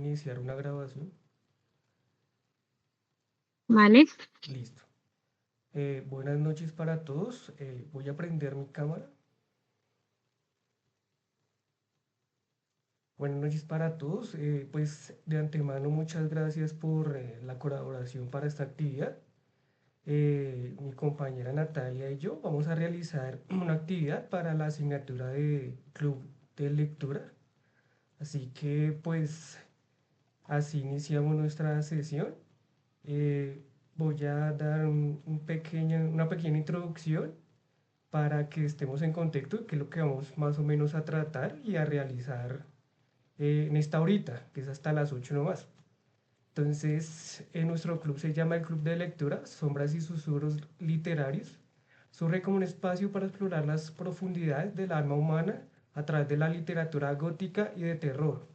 iniciar una grabación. Vale. Listo. Buenas noches para todos. Voy a prender mi cámara. Buenas noches para todos. Pues de antemano muchas gracias por la colaboración para esta actividad. Mi compañera Natalia y yo vamos a realizar una actividad para la asignatura de Club de Lectura. Así que pues así iniciamos nuestra sesión. Voy a dar una pequeña introducción para que estemos en contexto de qué es lo que vamos más o menos a tratar y a realizar en esta horita, que es hasta las 8 nomás. Entonces, nuestro club se llama el Club de Lectura, Sombras y Susurros Literarios. Surge como un espacio para explorar las profundidades del alma humana a través de la literatura gótica y de terror.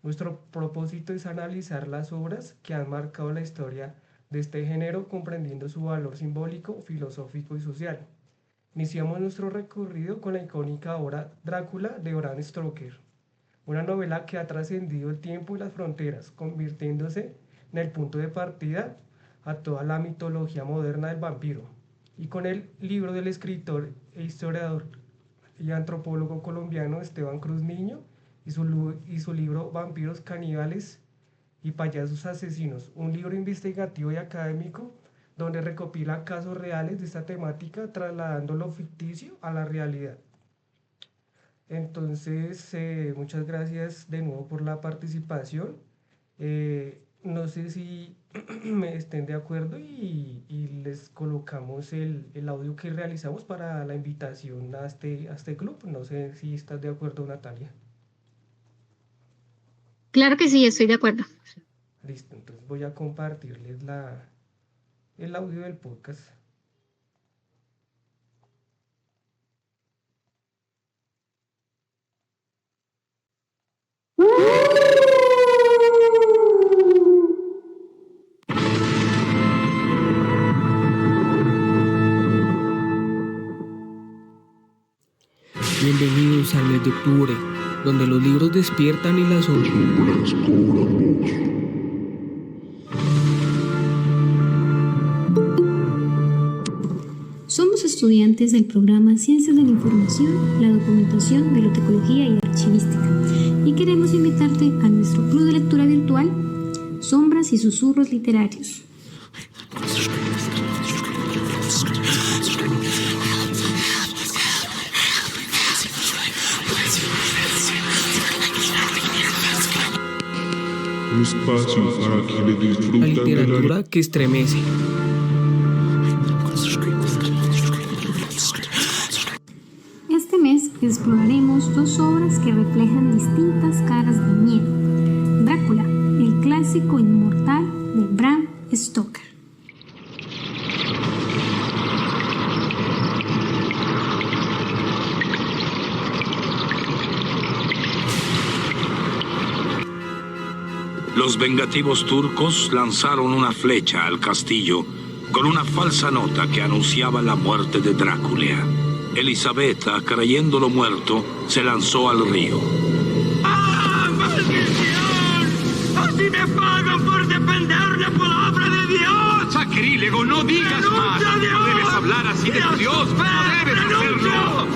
Nuestro propósito es analizar las obras que han marcado la historia de este género, comprendiendo su valor simbólico, filosófico y social. Iniciamos nuestro recorrido con la icónica obra Drácula de Bram Stoker, una novela que ha trascendido el tiempo y las fronteras, convirtiéndose en el punto de partida a toda la mitología moderna del vampiro. Y con el libro del escritor e historiador y antropólogo colombiano Esteban Cruz Niño y su libro Vampiros, Caníbales y Payasos Asesinos, un libro investigativo y académico donde recopila casos reales de esta temática, trasladando lo ficticio a la realidad. Entonces, muchas gracias de nuevo por la participación. No sé si me estén de acuerdo y les colocamos el audio que realizamos para la invitación a este club. No sé si estás de acuerdo, Natalia. Claro que sí, estoy de acuerdo. Listo, entonces voy a compartirles el audio del podcast. Bienvenidos al mes de octubre, donde los libros despiertan y las sombras cobran voz. Somos estudiantes del programa Ciencias de la Información, la Documentación, Bibliotecología y Archivística, y queremos invitarte a nuestro club de lectura virtual Sombras y Susurros Literarios. Un espacio para quienes La disfrutan literatura que estremece. Este mes exploraremos dos obras que reflejan distintas caras de miedo. Drácula, el clásico inmortal de Bram Stoker. Los vengativos turcos lanzaron una flecha al castillo con una falsa nota que anunciaba la muerte de Drácula. Elisabetta, creyéndolo muerto, se lanzó al río. ¡Ah, maldición! ¡Así me pagan por defender la palabra de Dios! ¡Sacrílego, no digas más! ¡No debes hablar así de tu Dios! ¡No debes hacerlo!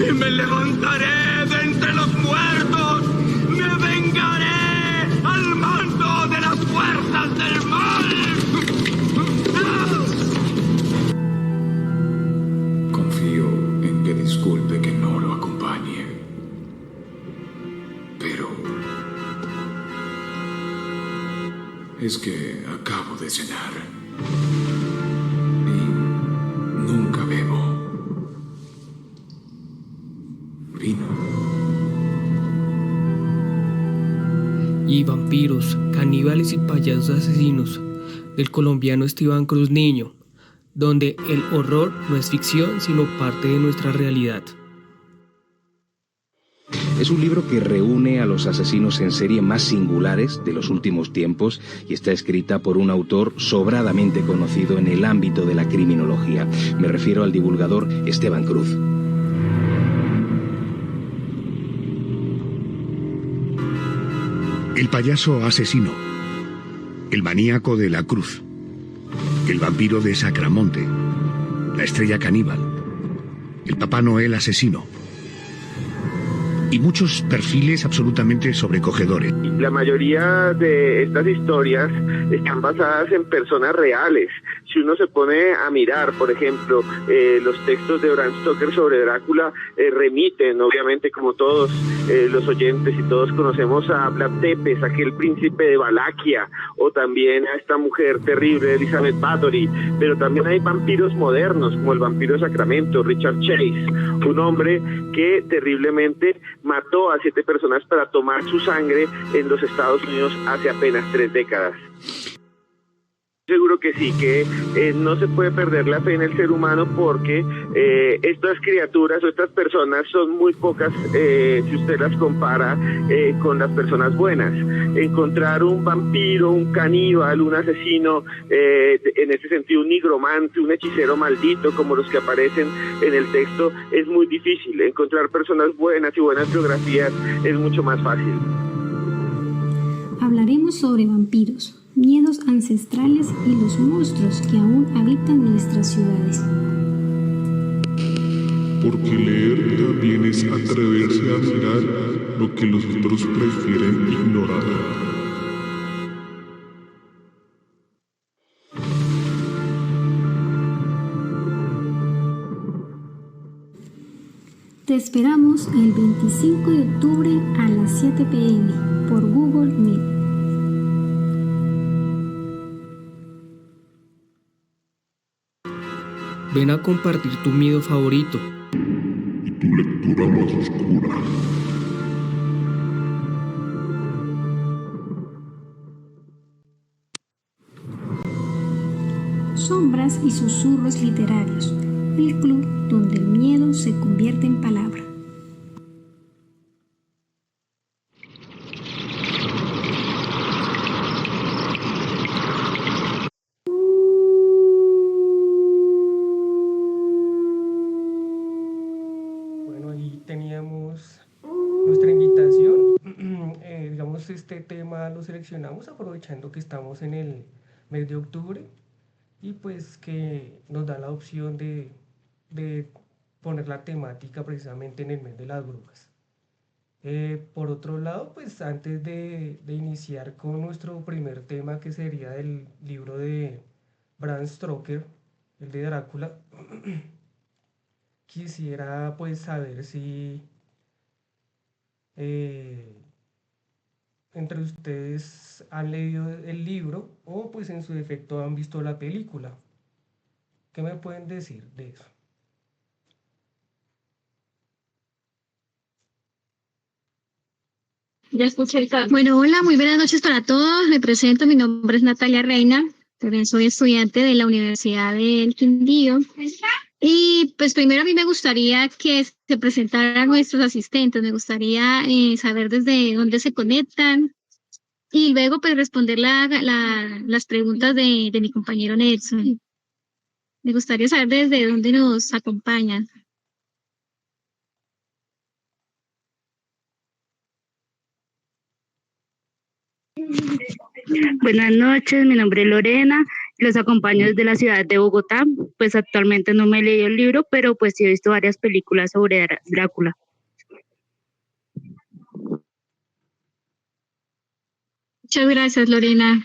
¡Y me levantaré de entre los muertos! ¡Me vengaré al mando de las fuerzas del mal! Confío en que disculpe que no lo acompañe. Pero es que acabo de cenar y nunca bebo vino. Y Vampiros, Caníbales y Payasos Asesinos, del colombiano Esteban Cruz Niño, donde el horror no es ficción, sino parte de nuestra realidad. Es un libro que reúne a los asesinos en serie más singulares de los últimos tiempos y está escrita por un autor sobradamente conocido en el ámbito de la criminología. Me refiero al divulgador Esteban Cruz. El payaso asesino, el maníaco de la cruz, el vampiro de Sacramonte, la estrella caníbal, el Papá Noel asesino y muchos perfiles absolutamente sobrecogedores. La mayoría de estas historias están basadas en personas reales. Si uno se pone a mirar, por ejemplo, los textos de Bram Stoker sobre Drácula, remiten, obviamente, como todos los oyentes y todos conocemos, a Vlad Tepes, aquel príncipe de Valaquia, o también a esta mujer terrible, Elizabeth Bathory, pero también hay vampiros modernos, como el vampiro de Sacramento, Richard Chase, un hombre que terriblemente mató a 7 personas para tomar su sangre en los Estados Unidos hace apenas 3 décadas. Seguro que sí, que no se puede perder la fe en el ser humano porque estas criaturas o estas personas son muy pocas si usted las compara con las personas buenas. Encontrar un vampiro, un caníbal, un asesino, en ese sentido un nigromante, un hechicero maldito como los que aparecen en el texto es muy difícil. Encontrar personas buenas y buenas biografías es mucho más fácil. Hablaremos sobre vampiros, miedos ancestrales y los monstruos que aún habitan nuestras ciudades. Porque leer también es atreverse a mirar lo que los otros prefieren ignorar. Te esperamos el 25 de octubre a las 7 p.m. por Google Meet. Ven a compartir tu miedo favorito. Y tu lectura más oscura. Sombras y susurros literarios. El club donde el miedo se convierte en palabra. Teníamos nuestra invitación. Digamos, este tema lo seleccionamos aprovechando que estamos en el mes de octubre y pues que nos da la opción de poner la temática precisamente en el mes de las brujas. Por otro lado, pues antes de iniciar con nuestro primer tema, que sería el libro de Bram Stoker, el de Drácula, quisiera pues saber si entre ustedes han leído el libro o pues en su defecto han visto la película. ¿Qué me pueden decir de eso? Ya escuché el caso. Bueno, hola, muy buenas noches para todos. Me presento, mi nombre es Natalia Reina. También soy estudiante de la Universidad del Quindío. Y pues primero a mí me gustaría que se presentaran nuestros asistentes. Me gustaría saber desde dónde se conectan y luego pues responder las preguntas de mi compañero Nelson. Me gustaría saber desde dónde nos acompañan. Buenas noches, mi nombre es Lorena, los acompaño desde la ciudad de Bogotá. Pues actualmente no me he leído el libro, pero pues sí he visto varias películas sobre Drácula. Muchas gracias, Lorena.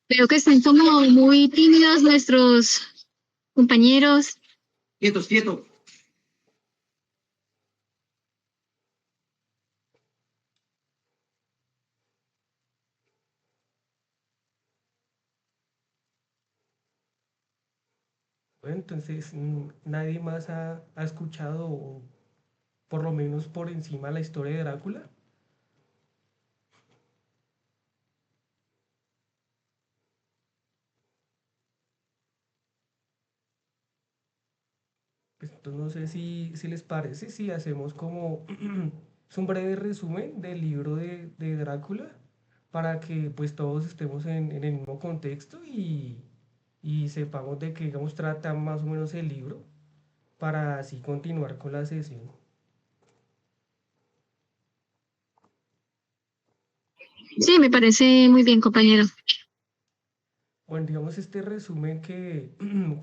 Veo que están como muy tímidos nuestros compañeros. Quietos, quietos. Bueno, entonces nadie más ha escuchado, o por lo menos por encima, la historia de Drácula. Pues, entonces no sé si les parece, si hacemos como es un breve resumen del libro de Drácula para que pues todos estemos en el mismo contexto y sepamos de qué digamos trata más o menos el libro para así continuar con la sesión. Sí, me parece muy bien, compañero. Bueno, digamos, este resumen que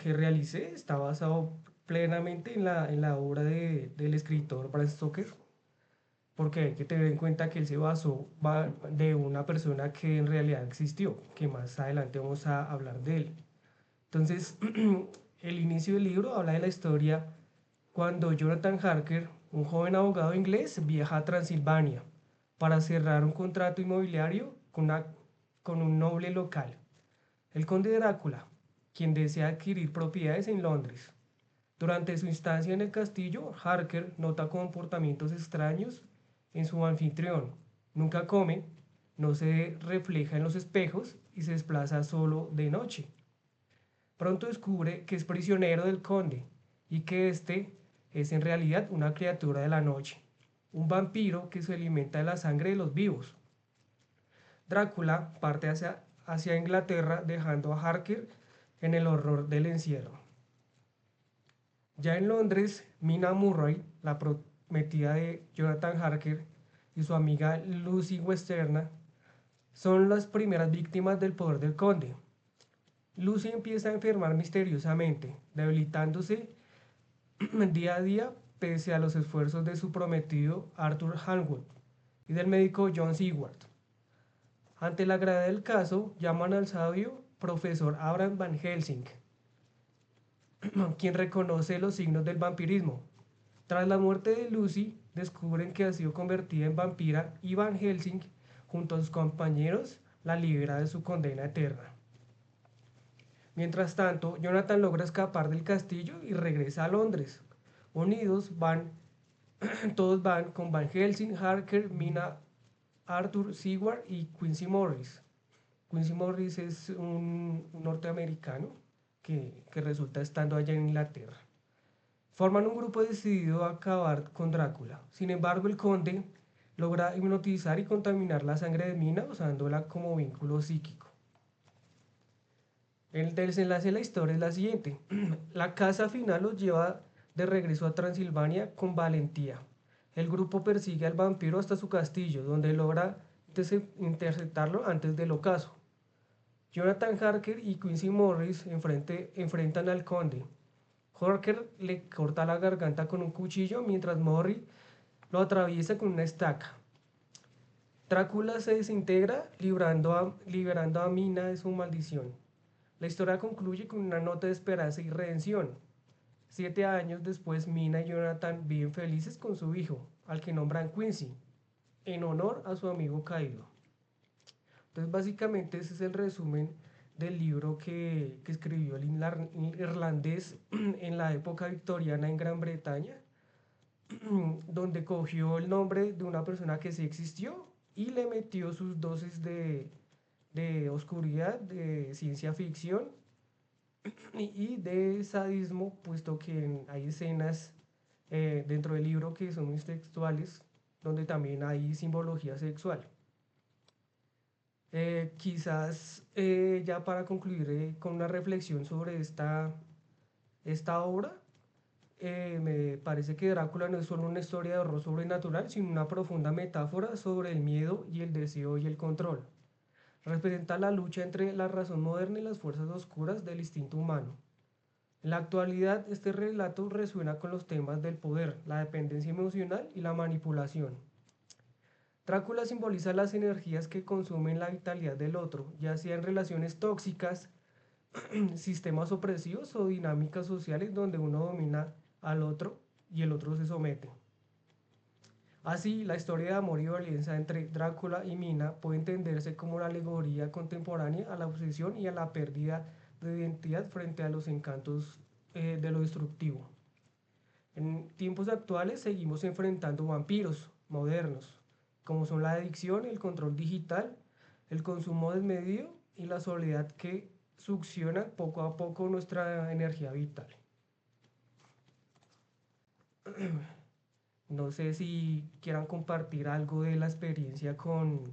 realicé está basado plenamente en la obra del escritor Bram Stoker, porque hay que tener en cuenta que él se basó de una persona que en realidad existió, que más adelante vamos a hablar de él. Entonces, el inicio del libro habla de la historia cuando Jonathan Harker, un joven abogado inglés, viaja a Transilvania para cerrar un contrato inmobiliario con un noble local, el conde Drácula, quien desea adquirir propiedades en Londres. Durante su instancia en el castillo, Harker nota comportamientos extraños en su anfitrión. Nunca come, no se refleja en los espejos y se desplaza solo de noche. Pronto descubre que es prisionero del conde y que éste es en realidad una criatura de la noche, un vampiro que se alimenta de la sangre de los vivos. Drácula parte hacia Inglaterra dejando a Harker en el horror del encierro. Ya en Londres, Mina Murray, la prometida de Jonathan Harker, y su amiga Lucy Westenra son las primeras víctimas del poder del conde. Lucy empieza a enfermar misteriosamente, debilitándose día a día pese a los esfuerzos de su prometido Arthur Hanwood y del médico John Seward. Ante la gravedad del caso, llaman al sabio profesor Abraham Van Helsing, quien reconoce los signos del vampirismo. Tras la muerte de Lucy, descubren que ha sido convertida en vampira y Van Helsing, junto a sus compañeros, la libera de su condena eterna. Mientras tanto, Jonathan logra escapar del castillo y regresa a Londres. Unidos todos van con Van Helsing, Harker, Mina, Arthur Seward y Quincy Morris. Quincy Morris es un norteamericano que resulta estando allá en Inglaterra. Forman un grupo decidido a acabar con Drácula. Sin embargo, el conde logra hipnotizar y contaminar la sangre de Mina usándola como vínculo psíquico. El desenlace de la historia es la siguiente. La casa final los lleva de regreso a Transilvania con valentía. El grupo persigue al vampiro hasta su castillo, donde logra interceptarlo antes del ocaso. Jonathan Harker y Quincy Morris enfrentan al conde. Harker le corta la garganta con un cuchillo, mientras Morris lo atraviesa con una estaca. Drácula se desintegra, liberando a Mina de su maldición. La historia concluye con una nota de esperanza y redención. 7 años después, Mina y Jonathan viven felices con su hijo, al que nombran Quincy, en honor a su amigo caído. Entonces, básicamente, ese es el resumen del libro que escribió el irlandés en la época victoriana en Gran Bretaña, donde cogió el nombre de una persona que sí existió y le metió sus dosis de oscuridad, de ciencia ficción y de sadismo, puesto que hay escenas dentro del libro que son muy textuales, donde también hay simbología sexual. Quizás ya para concluir con una reflexión sobre esta obra, me parece que Drácula no es solo una historia de horror sobrenatural, sino una profunda metáfora sobre el miedo y el deseo y el control. Representa la lucha entre la razón moderna y las fuerzas oscuras del instinto humano. En la actualidad, este relato resuena con los temas del poder, la dependencia emocional y la manipulación. Drácula simboliza las energías que consumen la vitalidad del otro, ya sea en relaciones tóxicas, sistemas opresivos o dinámicas sociales donde uno domina al otro y el otro se somete. Así, la historia de amor y violencia entre Drácula y Mina puede entenderse como una alegoría contemporánea a la obsesión y a la pérdida de identidad frente a los encantos de lo destructivo. En tiempos actuales seguimos enfrentando vampiros modernos, como son la adicción, el control digital, el consumo desmedido y la soledad que succiona poco a poco nuestra energía vital. No sé si quieran compartir algo de la experiencia con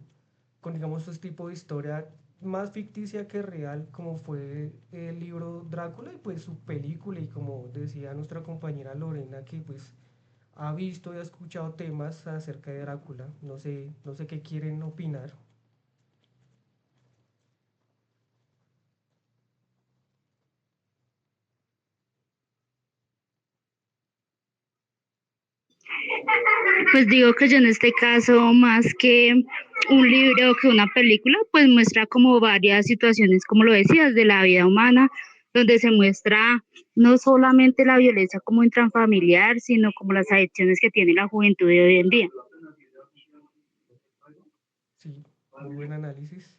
digamos, este tipo de historia más ficticia que real, como fue el libro Drácula y pues su película, y como decía nuestra compañera Lorena, que pues ha visto y ha escuchado temas acerca de Drácula. No sé qué quieren opinar. Pues digo que yo en este caso, más que un libro que una película, pues muestra como varias situaciones, como lo decías, de la vida humana, donde se muestra no solamente la violencia como intrafamiliar, sino como las adicciones que tiene la juventud de hoy en día. Sí, muy buen análisis.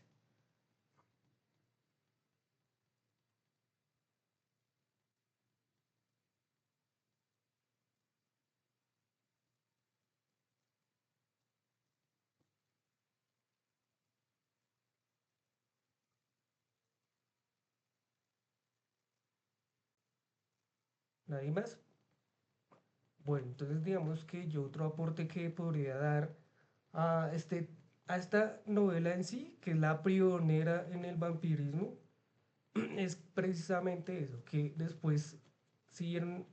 ¿Nadie más? Bueno, entonces digamos que yo otro aporte que podría dar a, a esta novela en sí, que es la pionera en el vampirismo, es precisamente eso, que después siguieron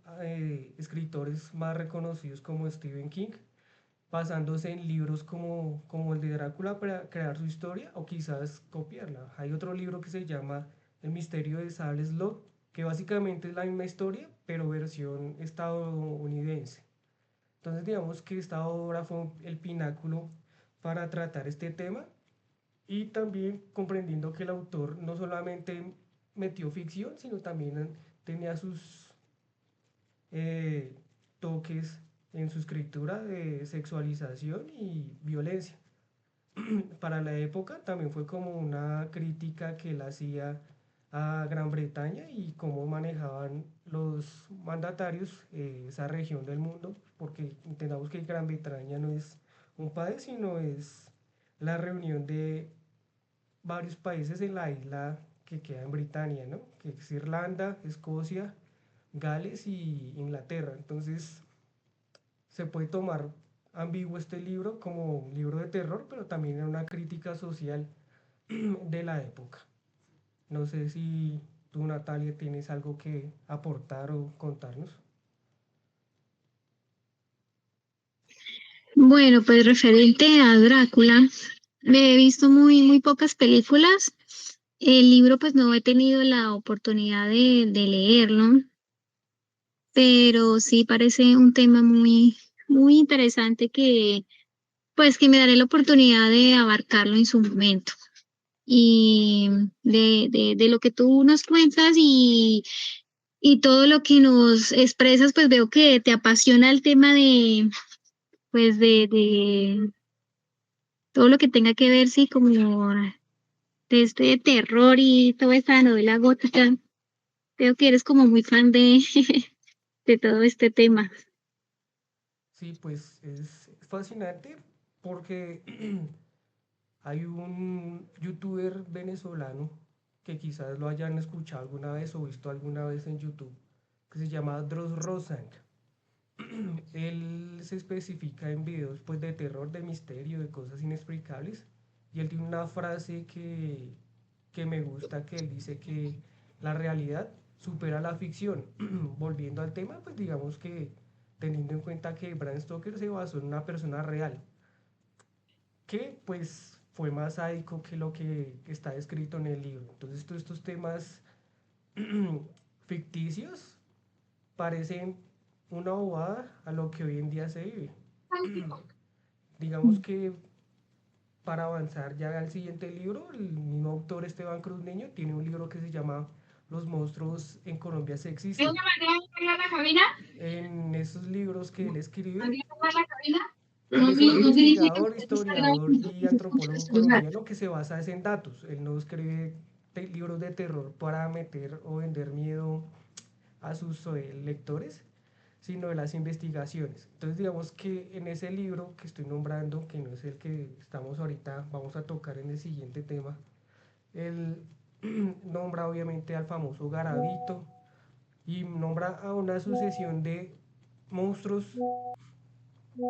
escritores más reconocidos como Stephen King, basándose en libros como el de Drácula para crear su historia o quizás copiarla. Hay otro libro que se llama El misterio de Sable Slot, que básicamente es la misma historia, pero versión estadounidense. Entonces digamos que esta obra fue el pináculo para tratar este tema, y también comprendiendo que el autor no solamente metió ficción, sino también tenía sus eh, toques en su escritura de sexualización y violencia. Para la época también fue como una crítica que él hacía a Gran Bretaña y cómo manejaban los mandatarios esa región del mundo, porque entendamos que Gran Bretaña no es un país, sino es la reunión de varios países en la isla que queda en Britania, ¿no? Que es Irlanda, Escocia, Gales y Inglaterra. Entonces se puede tomar ambiguo este libro como un libro de terror, pero también era una crítica social de la época. No sé si tú, Natalia, tienes algo que aportar o contarnos. Bueno, pues referente a Drácula, me he visto muy pocas películas. El libro, pues no he tenido la oportunidad de leerlo, pero sí parece un tema muy interesante que, pues que me daré la oportunidad de abarcarlo en su momento. Y de lo que tú nos cuentas y todo lo que nos expresas, pues veo que te apasiona el tema pues de todo lo que tenga que ver, sí, como de este terror y toda esta novela gótica. Veo que eres como muy fan de todo este tema. Sí, pues es fascinante porque hay un youtuber venezolano que quizás lo hayan escuchado alguna vez o visto alguna vez en YouTube, que se llama Dross Rosan. Él se especifica en videos pues de terror, de misterio, de cosas inexplicables, y él tiene una frase que me gusta, que él dice que la realidad supera la ficción. Volviendo al tema, pues digamos que teniendo en cuenta que Bram Stoker se basó en una persona real, que pues fue más sádico que lo que está escrito en el libro. Entonces todos estos temas ficticios parecen una bobada a lo que hoy en día se vive. Digamos que para avanzar ya al siguiente libro, el mismo autor Esteban Cruz Niño tiene un libro que se llama Los monstruos en Colombia sí existen. En esos libros que él escribe, él es un investigador, historiador y antropólogo colombiano que se basa es en datos. Él no escribe libros de terror para meter o vender miedo a sus lectores, sino de las investigaciones. Entonces digamos que en ese libro que estoy nombrando, que no es el que estamos ahorita, vamos a tocar en el siguiente tema, él nombra obviamente al famoso Garavito y nombra a una sucesión de monstruos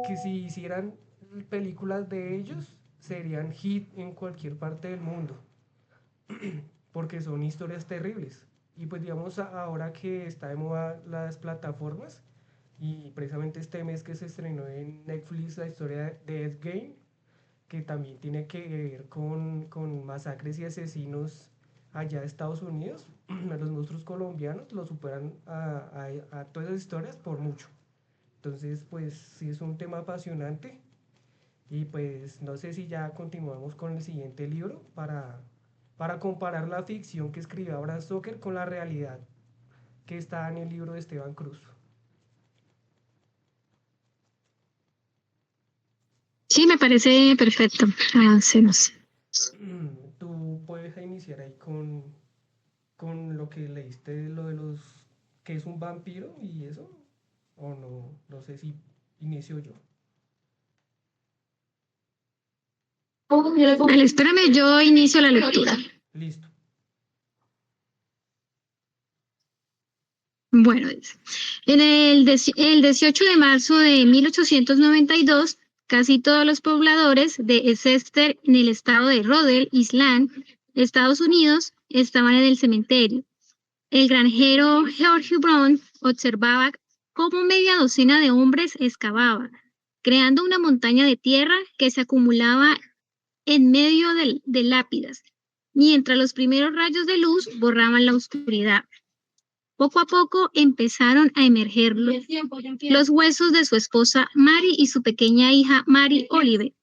que si hicieran películas de ellos serían hit en cualquier parte del mundo, porque son historias terribles. Y pues digamos ahora que está de moda las plataformas, y precisamente este mes que se estrenó en Netflix la historia de Ed Gein, que también tiene que ver con masacres y asesinos allá de Estados Unidos, los monstruos colombianos lo superan a todas esas historias por mucho. Entonces, pues sí es un tema apasionante y pues no sé si ya continuamos con el siguiente libro para comparar la ficción que escribió Bram Stoker con la realidad que está en el libro de Esteban Cruz. Sí, me parece perfecto. Avancemos. Tú puedes iniciar ahí con lo que leíste, lo de los que es un vampiro y eso, o no, no sé si inicio yo. Vale, espérame, yo inicio la lectura. Listo. Bueno, el 18 de marzo de 1892, casi todos los pobladores de Exeter, en el estado de Rhode Island, Estados Unidos, estaban en el cementerio. El granjero George Brown observaba cómo media docena de hombres excavaba, creando una montaña de tierra que se acumulaba en medio de lápidas, mientras los primeros rayos de luz borraban la oscuridad. Poco a poco empezaron a emerger los huesos de su esposa Mary y su pequeña hija Mary Olive,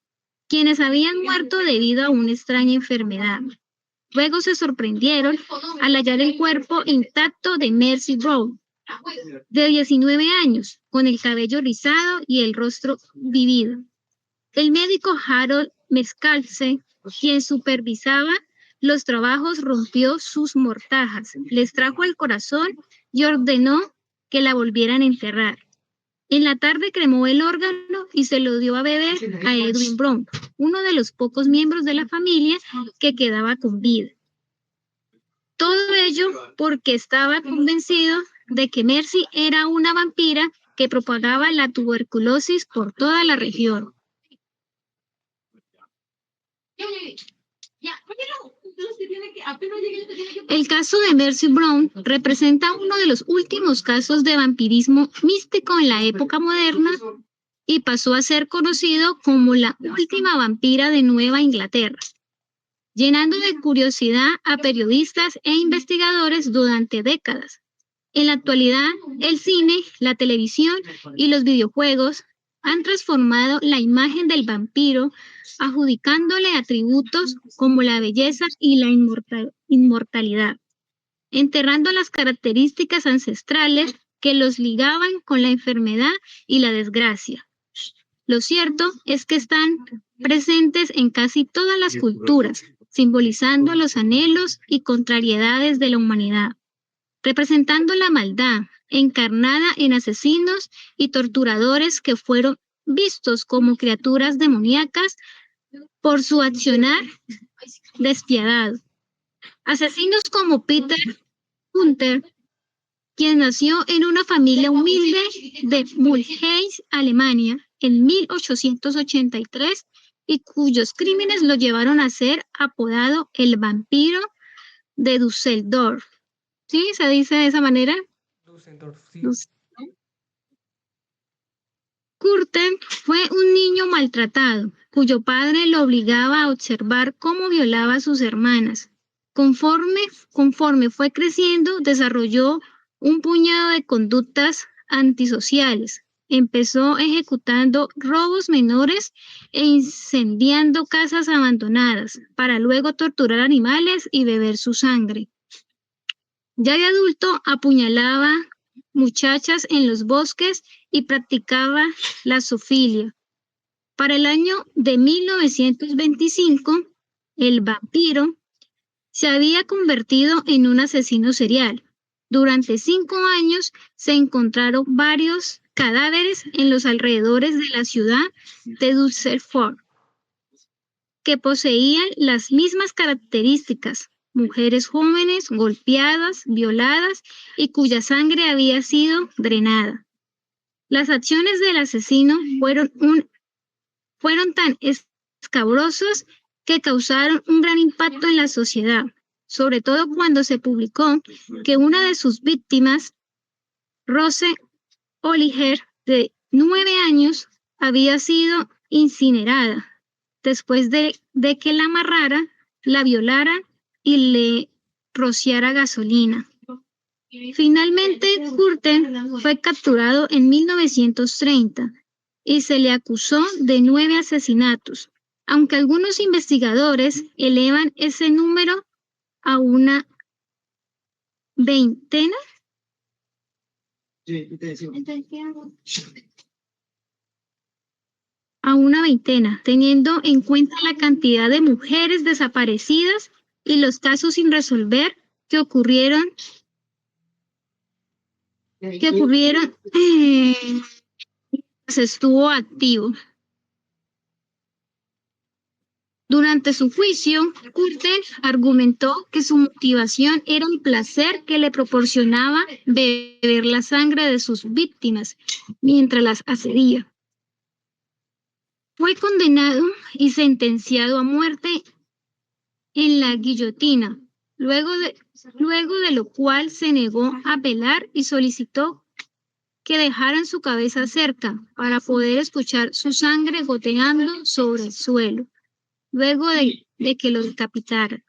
quienes habían muerto debido a una extraña enfermedad. Luego se sorprendieron al hallar el cuerpo intacto de Mercy Brown, de 19 años, con el cabello rizado y el rostro vivido. El médico Harold Metcalfe, quien supervisaba los trabajos, rompió sus mortajas, les trajo el corazón y ordenó que la volvieran a enterrar. En la tarde cremó el órgano y se lo dio a beber a Edwin Brown, uno de los pocos miembros de la familia que quedaba con vida. Todo ello porque estaba convencido de que Mercy era una vampira que propagaba la tuberculosis por toda la región. El caso de Mercy Brown representa uno de los últimos casos de vampirismo místico en la época moderna y pasó a ser conocido como la última vampira de Nueva Inglaterra, llenando de curiosidad a periodistas e investigadores durante décadas. En la actualidad, el cine, la televisión y los videojuegos han transformado la imagen del vampiro, adjudicándole atributos como la belleza y la inmortalidad, enterrando las características ancestrales que los ligaban con la enfermedad y la desgracia. Lo cierto es que están presentes en casi todas las culturas, simbolizando los anhelos y contrariedades de la humanidad, representando la maldad encarnada en asesinos y torturadores que fueron vistos como criaturas demoníacas por su accionar despiadado. Asesinos como Peter Hunter, quien nació en una familia humilde de Mulheim, Alemania, en 1883, y cuyos crímenes lo llevaron a ser apodado el vampiro de Düsseldorf. ¿Sí? ¿Se dice de esa manera? Düsseldorf, sí. Curten fue un niño maltratado, cuyo padre lo obligaba a observar cómo violaba a sus hermanas. Conforme fue creciendo, desarrolló un puñado de conductas antisociales. Empezó ejecutando robos menores e incendiando casas abandonadas, para luego torturar animales y beber su sangre. Ya de adulto, apuñalaba muchachas en los bosques y practicaba la zoofilia. Para el año de 1925, el vampiro se había convertido en un asesino serial. Durante 5 años se encontraron varios cadáveres en los alrededores de la ciudad de Düsseldorf, que poseían las mismas características: mujeres jóvenes golpeadas, violadas y cuya sangre había sido drenada. Las acciones del asesino fueron tan escabrosos que causaron un gran impacto en la sociedad, sobre todo cuando se publicó que una de sus víctimas, Rose Oliger, de 9 años, había sido incinerada después de que la amarrara, la violara y le rociara gasolina. Finalmente, Curten fue capturado en 1930 y se le acusó de 9 asesinatos, aunque algunos investigadores elevan ese número a una veintena. Teniendo en cuenta la cantidad de mujeres desaparecidas y los casos sin resolver que ocurrieron pues estuvo activo. Durante su juicio, Curten argumentó que su motivación era el placer que le proporcionaba beber la sangre de sus víctimas mientras las asedía. Fue condenado y sentenciado a muerte en la guillotina, luego de lo cual se negó a apelar y solicitó que dejaran su cabeza cerca para poder escuchar su sangre goteando sobre el suelo, luego de que lo decapitaran.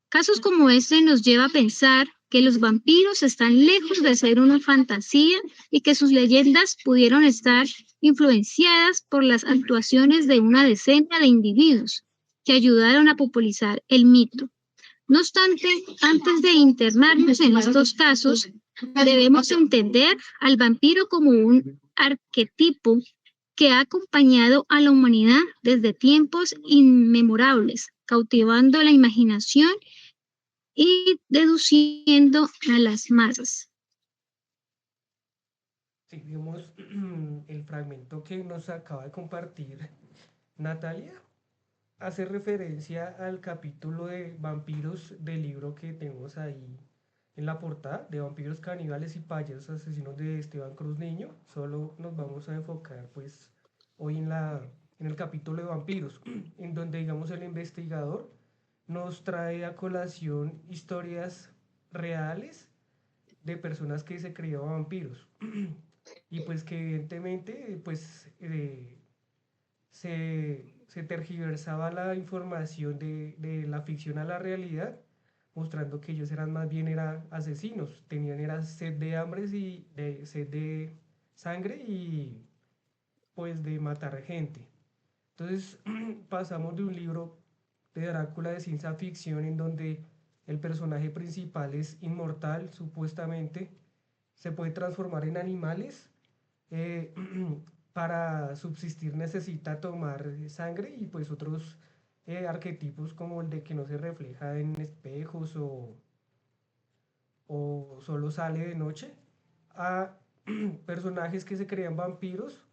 Casos como este nos lleva a pensar que los vampiros están lejos de ser una fantasía y que sus leyendas pudieron estar influenciadas por las actuaciones de una decena de individuos que ayudaron a popularizar el mito. No obstante, antes de internarnos en estos casos, debemos entender al vampiro como un arquetipo que ha acompañado a la humanidad desde tiempos inmemorables, cautivando la imaginación y deduciendo a las masas. Seguimos el fragmento que nos acaba de compartir Natalia. Hace referencia al capítulo de vampiros del libro que tenemos ahí en la portada, de vampiros caníbales y payasos asesinos de Esteban Cruz Niño. Solo nos vamos a enfocar pues hoy en el capítulo de vampiros, en donde digamos el investigador nos trae a colación historias reales de personas que se creían vampiros y pues que evidentemente pues se tergiversaba la información de la ficción a la realidad, mostrando que ellos eran más bien eran asesinos, tenían era sed de hambre y sed de sangre y pues de matar gente. Entonces pasamos de un libro de Drácula de ciencia ficción en donde el personaje principal es inmortal, supuestamente, se puede transformar en animales, eh, para subsistir necesita tomar sangre y pues otros arquetipos como el de que no se refleja en espejos o solo sale de noche, a personajes que se creían vampiros,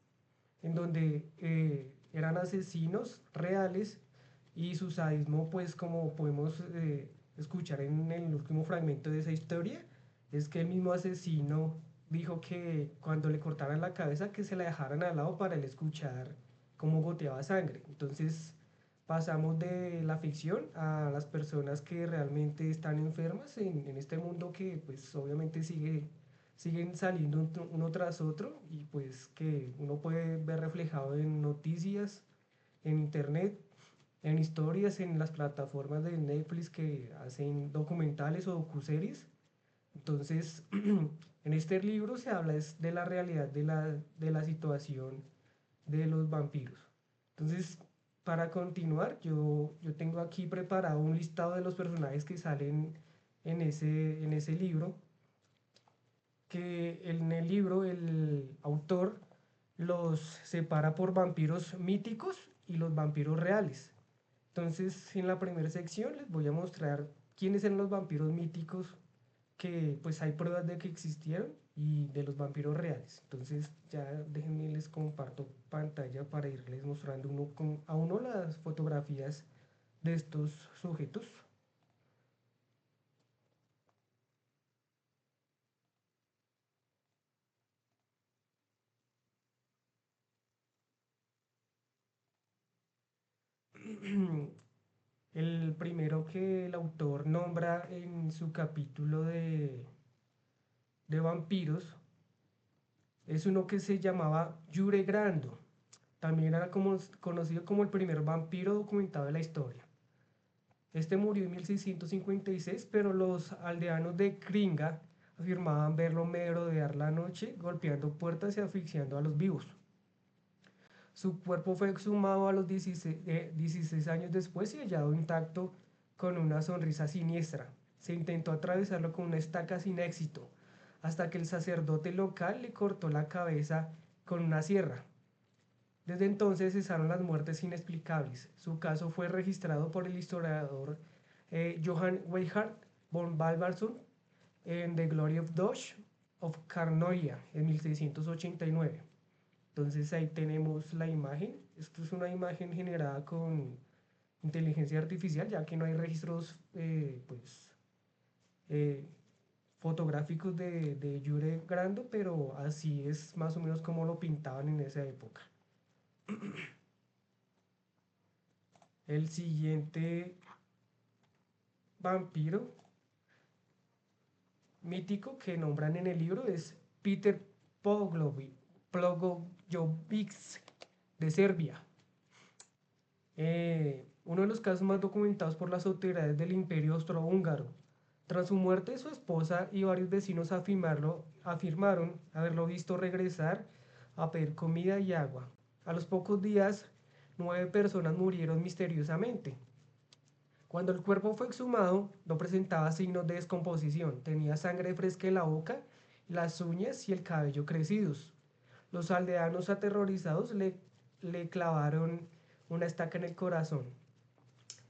en donde eran asesinos reales y su sadismo, pues como podemos escuchar en el último fragmento de esa historia, es que el mismo asesino dijo que cuando le cortaran la cabeza que se la dejaran al lado para él escuchar cómo goteaba sangre. Entonces pasamos de la ficción a las personas que realmente están enfermas en este mundo que pues obviamente siguen saliendo uno tras otro y pues que uno puede ver reflejado en noticias, en internet, en historias, en las plataformas de Netflix que hacen documentales o docuseries. Entonces, en este libro se habla es de la realidad de la situación de los vampiros. Entonces, para continuar, yo tengo aquí preparado un listado de los personajes que salen en ese libro, que en el libro el autor los separa por vampiros míticos y los vampiros reales. Entonces, en la primera sección les voy a mostrar quiénes eran los vampiros míticos, que pues hay pruebas de que existieron, y de los vampiros reales. Entonces, ya déjenme les comparto pantalla para irles mostrando a uno las fotografías de estos sujetos. El primero que el autor nombra en su capítulo de vampiros es uno que se llamaba Jure Grando. También era conocido como el primer vampiro documentado de la historia. Este murió en 1656, pero los aldeanos de Kringa afirmaban verlo merodear la noche, golpeando puertas y asfixiando a los vivos. Su cuerpo fue exhumado a los 16 años después y hallado intacto con una sonrisa siniestra. Se intentó atravesarlo con una estaca sin éxito, hasta que el sacerdote local le cortó la cabeza con una sierra. Desde entonces cesaron las muertes inexplicables. Su caso fue registrado por el historiador Johann Weihart von Balbarsson en The Glory of Dodge of Carnoia en 1689. Entonces ahí tenemos la imagen. Esto es una imagen generada con inteligencia artificial, ya que no hay registros fotográficos de Jure Grando, pero así es más o menos como lo pintaban en esa época. El siguiente vampiro mítico que nombran en el libro es Peter Plogojovic de Serbia. Uno de los casos más documentados por las autoridades del Imperio Austrohúngaro. Tras su muerte, su esposa y varios vecinos afirmaron haberlo visto regresar a pedir comida y agua. A los pocos días, 9 personas murieron misteriosamente. Cuando el cuerpo fue exhumado, no presentaba signos de descomposición. Tenía sangre fresca en la boca, las uñas y el cabello crecidos. Los aldeanos aterrorizados le clavaron una estaca en el corazón,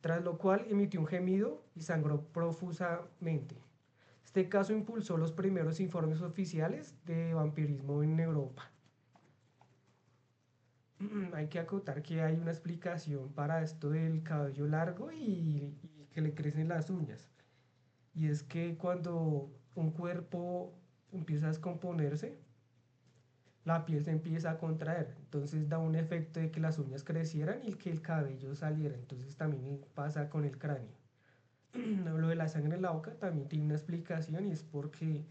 tras lo cual emitió un gemido y sangró profusamente. Este caso impulsó los primeros informes oficiales de vampirismo en Europa. Hay que acotar que hay una explicación para esto del cabello largo y que le crecen las uñas. Y es que cuando un cuerpo empieza a descomponerse, la piel se empieza a contraer. Entonces da un efecto de que las uñas crecieran y que el cabello saliera. Entonces también pasa con el cráneo. Lo de la sangre en la boca también tiene una explicación, y es porque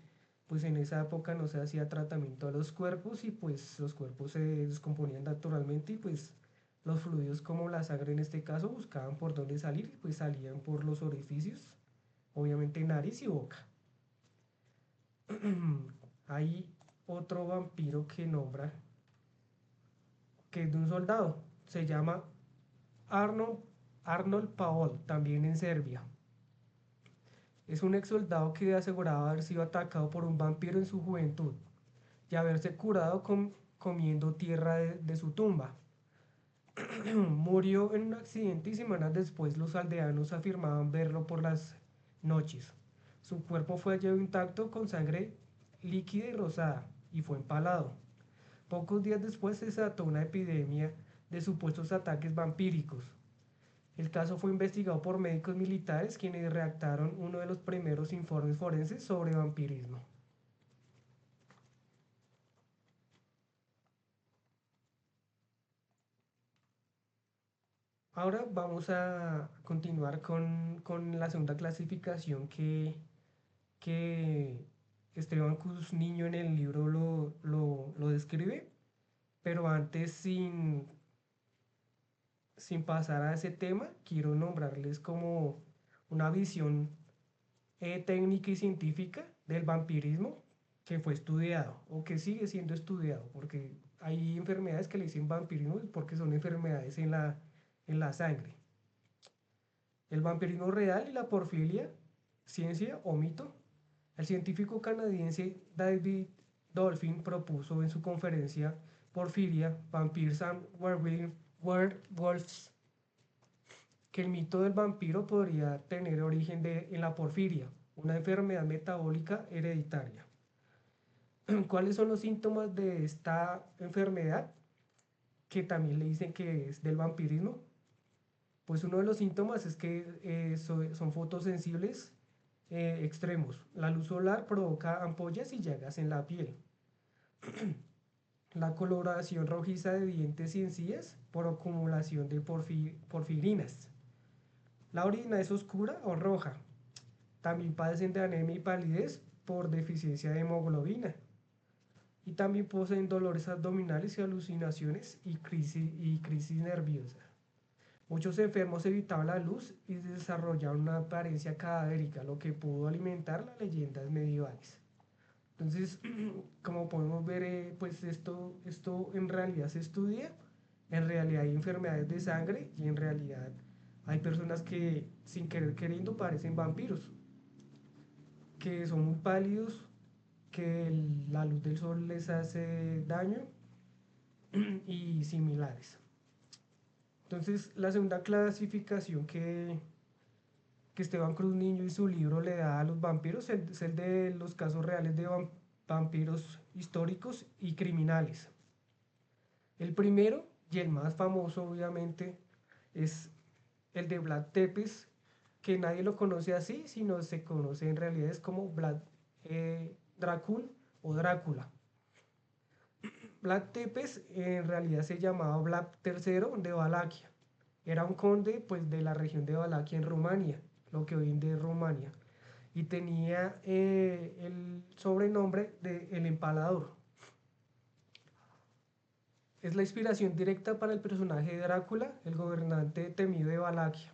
pues en esa época no se hacía tratamiento a los cuerpos y pues los cuerpos se descomponían naturalmente y pues los fluidos como la sangre en este caso buscaban por dónde salir y pues salían por los orificios, obviamente nariz y boca. Hay otro vampiro que nombra, que es de un soldado, se llama Arnold Paul, también en Serbia. Es un ex soldado que aseguraba haber sido atacado por un vampiro en su juventud y haberse curado comiendo tierra de su tumba. Murió en un accidente y semanas después los aldeanos afirmaban verlo por las noches. Su cuerpo fue hallado intacto con sangre líquida y rosada y fue empalado. Pocos días después se desató una epidemia de supuestos ataques vampíricos. El caso fue investigado por médicos militares, quienes redactaron uno de los primeros informes forenses sobre vampirismo. Ahora vamos a continuar con la segunda clasificación que Esteban Cruz Niño en el libro lo describe, pero antes sin pasar a ese tema, quiero nombrarles como una visión técnica y científica del vampirismo que fue estudiado o que sigue siendo estudiado, porque hay enfermedades que le dicen vampirismo porque son enfermedades en la sangre. El vampirismo real y la porfiria, ciencia o mito. El científico canadiense David Dolphin propuso en su conferencia Porfiria, Vampires and Werewolves, que el mito del vampiro podría tener origen en la porfiria, una enfermedad metabólica hereditaria. ¿Cuáles son los síntomas de esta enfermedad, que también le dicen que es del vampirismo? Pues uno de los síntomas es que son fotosensibles extremos. La luz solar provoca ampollas y llagas en la piel. la coloración rojiza de dientes y encías por acumulación de porfirinas. La orina es oscura o roja. También padecen de anemia y palidez por deficiencia de hemoglobina. Y también poseen dolores abdominales y alucinaciones y crisis nerviosas. Muchos enfermos evitaban la luz y desarrollaban una apariencia cadavérica, lo que pudo alimentar las leyendas medievales. Entonces, como podemos ver, pues esto en realidad se estudia, en realidad hay enfermedades de sangre y en realidad hay personas que sin querer queriendo parecen vampiros, que son muy pálidos, que la luz del sol les hace daño y similares. Entonces, la segunda clasificación que Esteban Cruz Niño y su libro le da a los vampiros es el de los casos reales de vampiros históricos y criminales. El primero y el más famoso, obviamente, es el de Vlad Tepes, que nadie lo conoce así, sino se conoce en realidad es como Vlad Dracul o Drácula. Vlad Tepes en realidad se llamaba Vlad III de Valaquia. Era un conde pues, de la región de Valaquia en Rumania, lo que hoy en día es Rumania. Y tenía el sobrenombre de El Empalador. Es la inspiración directa para el personaje de Drácula, el gobernante temido de Valaquia.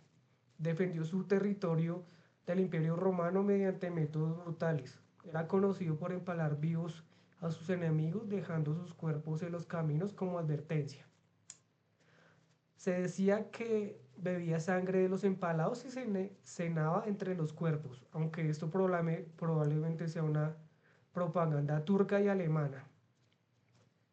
Defendió su territorio del Imperio Romano mediante métodos brutales. Era conocido por empalar vivos a sus enemigos, dejando sus cuerpos en los caminos como advertencia. Se decía que bebía sangre de los empalados y cenaba entre los cuerpos, aunque esto probablemente sea una propaganda turca y alemana.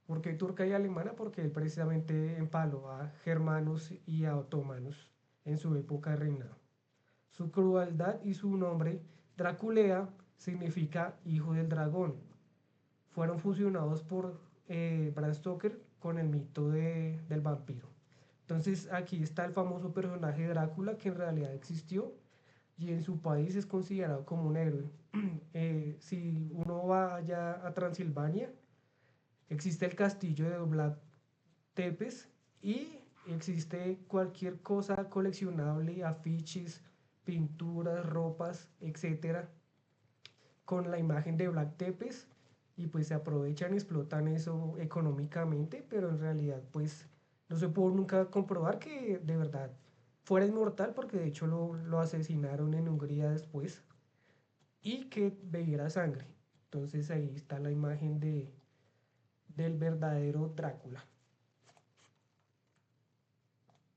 ¿Por qué turca y alemana? Porque él precisamente empaló a germanos y a otomanos en su época de reinado. Su crueldad y su nombre, Draculea, significa hijo del dragón. Fueron fusionados por Bram Stoker con el mito del vampiro. Entonces aquí está el famoso personaje Drácula que en realidad existió y en su país es considerado como un héroe. Si uno va allá a Transilvania, existe el castillo de Vlad Tepes y existe cualquier cosa coleccionable, afiches, pinturas, ropas, etcétera, con la imagen de Vlad Tepes y pues se aprovechan y explotan eso económicamente, pero en realidad pues no se pudo nunca comprobar que de verdad fuera inmortal porque de hecho lo asesinaron en Hungría después y que bebiera sangre. Entonces ahí está la imagen del verdadero Drácula.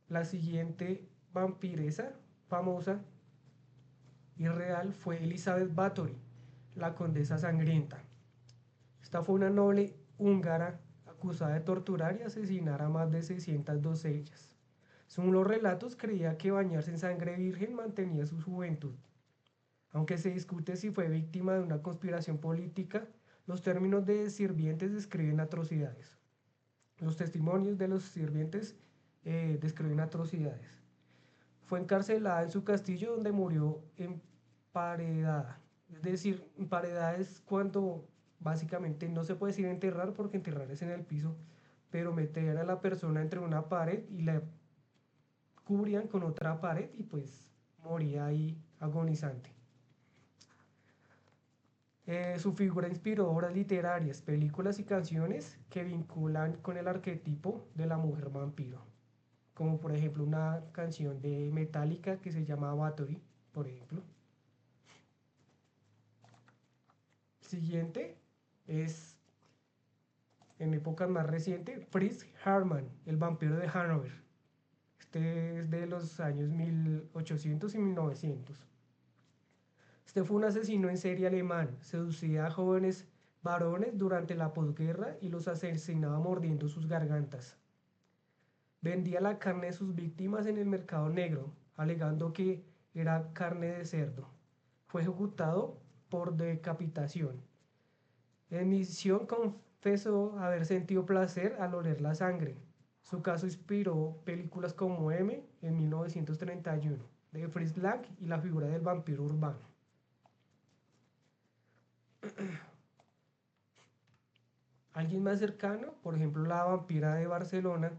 La siguiente vampiresa famosa y real fue Elizabeth Bathory, la condesa sangrienta. Esta fue una noble húngara acusada de torturar y asesinar a más de 600 doncellas. Según los relatos, creía que bañarse en sangre virgen mantenía su juventud. Aunque se discute si fue víctima de una conspiración política, los términos de sirvientes describen atrocidades. Los testimonios de los sirvientes describen atrocidades. Fue encarcelada en su castillo donde murió emparedada. Es decir, emparedada es cuando básicamente no se puede decir enterrar porque enterrar es en el piso, pero metían a la persona entre una pared y la cubrían con otra pared y pues moría ahí agonizante. Su figura inspiró obras literarias, películas y canciones que vinculan con el arquetipo de la mujer vampiro, como por ejemplo una canción de Metallica que se llama Bathory, por ejemplo. Siguiente es, en épocas más recientes, Fritz Haarmann, el vampiro de Hannover. Este es de los años 1800 y 1900. Este fue un asesino en serie alemán, seducía a jóvenes varones durante la posguerra y los asesinaba mordiendo sus gargantas. Vendía la carne de sus víctimas en el mercado negro, alegando que era carne de cerdo. Fue ejecutado por decapitación. En misión confesó haber sentido placer al oler la sangre. Su caso inspiró películas como M en 1931, de Fritz Lang y la figura del vampiro urbano. Alguien más cercano, por ejemplo, la vampira de Barcelona,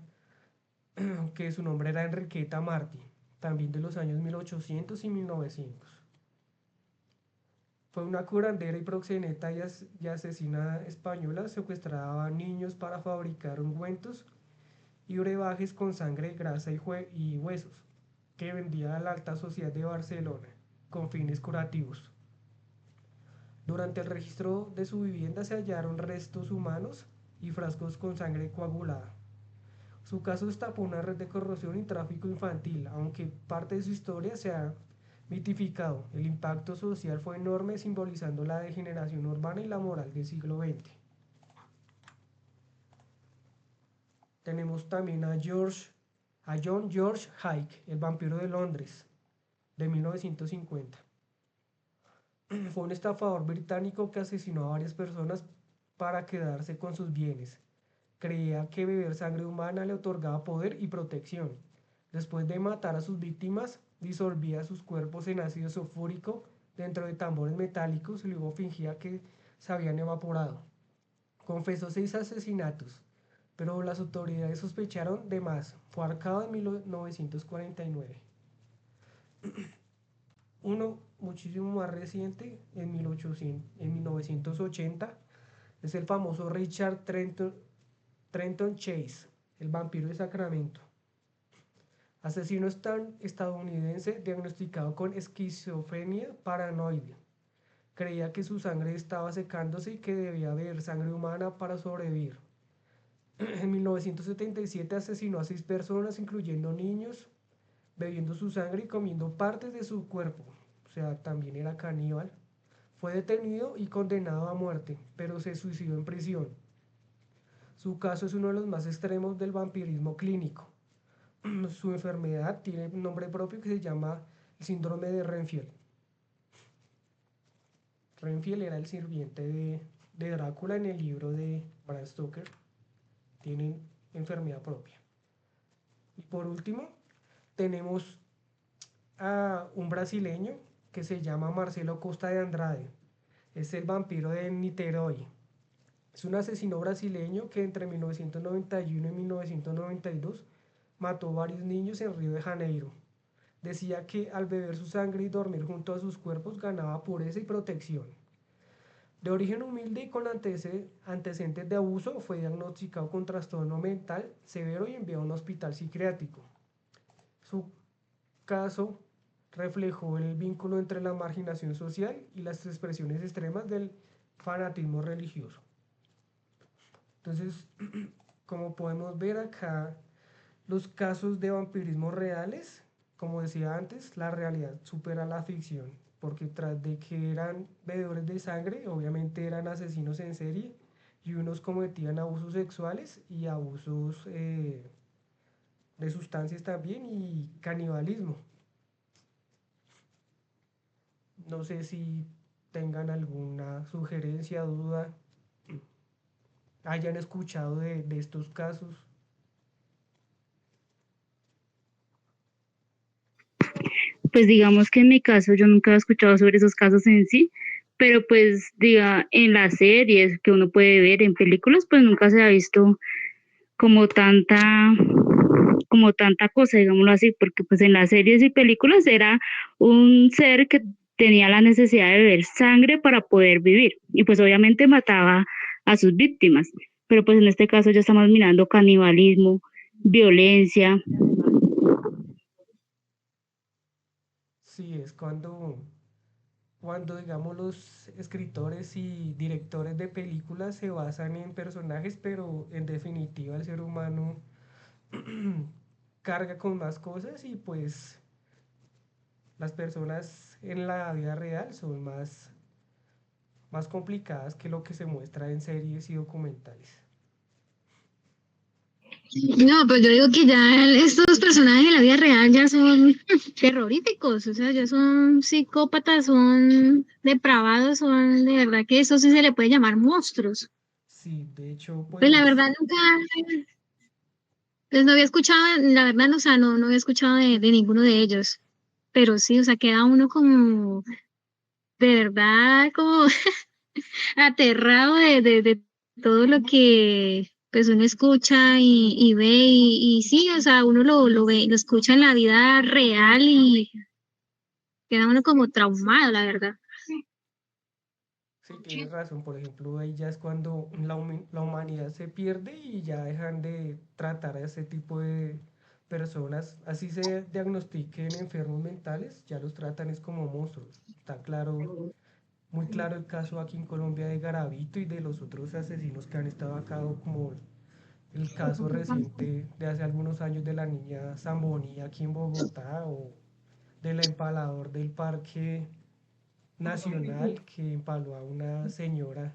que su nombre era Enriqueta Martí, también de los años 1800 y 1900. Fue una curandera y proxeneta y asesina española, secuestraba niños para fabricar ungüentos y brebajes con sangre, grasa y huesos, que vendía a la alta sociedad de Barcelona con fines curativos. Durante el registro de su vivienda se hallaron restos humanos y frascos con sangre coagulada. Su caso destapó una red de corrupción y tráfico infantil, aunque parte de su historia se ha mitificado. El impacto social fue enorme, simbolizando la degeneración urbana y la moral del siglo XX. Tenemos también a John George Hyde, el vampiro de Londres, de 1950. Fue un estafador británico que asesinó a varias personas para quedarse con sus bienes. Creía que beber sangre humana le otorgaba poder y protección. Después de matar a sus víctimas, disolvía sus cuerpos en ácido sulfúrico dentro de tambores metálicos y luego fingía que se habían evaporado. Confesó 6 asesinatos, pero las autoridades sospecharon de más. Fue ahorcado en 1949. Uno muchísimo más reciente, en 1980, es el famoso Richard Trenton Chase, el vampiro de Sacramento. Asesino estadounidense diagnosticado con esquizofrenia paranoide. Creía que su sangre estaba secándose y que debía beber sangre humana para sobrevivir. En 1977 asesinó a 6 personas, incluyendo niños, bebiendo su sangre y comiendo partes de su cuerpo. O sea, también era caníbal. Fue detenido y condenado a muerte, pero se suicidó en prisión. Su caso es uno de los más extremos del vampirismo clínico. Su enfermedad tiene un nombre propio que se llama el síndrome de Renfield. Renfield era el sirviente de Drácula en el libro de Bram Stoker. Tiene enfermedad propia. Y por último, tenemos a un brasileño que se llama Marcelo Costa de Andrade. Es el vampiro de Niterói. Es un asesino brasileño que entre 1991 y 1992 mató varios niños en Río de Janeiro. Decía que al beber su sangre y dormir junto a sus cuerpos ganaba pureza y protección. De origen humilde y con antecedentes de abuso, fue diagnosticado con trastorno mental severo y enviado a un hospital psiquiátrico. Su caso reflejó el vínculo entre la marginación social y las expresiones extremas del fanatismo religioso. Entonces, como podemos ver acá, los casos de vampirismo reales, como decía antes, la realidad supera la ficción, porque tras de que eran bebedores de sangre, obviamente eran asesinos en serie y unos cometían abusos sexuales y abusos de sustancias también y canibalismo. No sé si tengan alguna sugerencia, duda, hayan escuchado de estos casos. Pues digamos que en mi caso yo nunca he escuchado sobre esos casos en sí, pero pues diga, en las series que uno puede ver, en películas, pues nunca se ha visto como tanta, como tanta cosa, digámoslo así, porque pues en las series y películas era un ser que tenía la necesidad de beber sangre para poder vivir y pues obviamente mataba a sus víctimas, pero pues en este caso ya estamos mirando canibalismo, violencia. Sí, es cuando digamos los escritores y directores de películas se basan en personajes, pero en definitiva el ser humano carga con más cosas y pues las personas en la vida real son más complicadas que lo que se muestra en series y documentales. No, pues yo digo que ya estos personajes en la vida real ya son terroríficos, o sea, ya son psicópatas, son depravados, son de verdad que eso sí se le puede llamar monstruos. Sí, de hecho, Pues la pues verdad nunca, pues no había escuchado, la verdad no, o sea, no había escuchado de ninguno de ellos, pero sí, o sea, queda uno como, de verdad, como aterrado de todo lo que pues uno escucha y ve y sí, o sea, uno lo ve, lo escucha en la vida real y queda uno como traumado, la verdad. Sí, tienes razón. Por ejemplo, ahí ya es cuando la humanidad se pierde y ya dejan de tratar a ese tipo de personas. Así se diagnostiquen enfermos mentales, ya los tratan es como monstruos. Está claro, muy claro el caso aquí en Colombia de Garavito y de los otros asesinos que han estado acá, o como el caso reciente de hace algunos años de la niña Zamboni aquí en Bogotá, o del empalador del Parque Nacional que empaló a una señora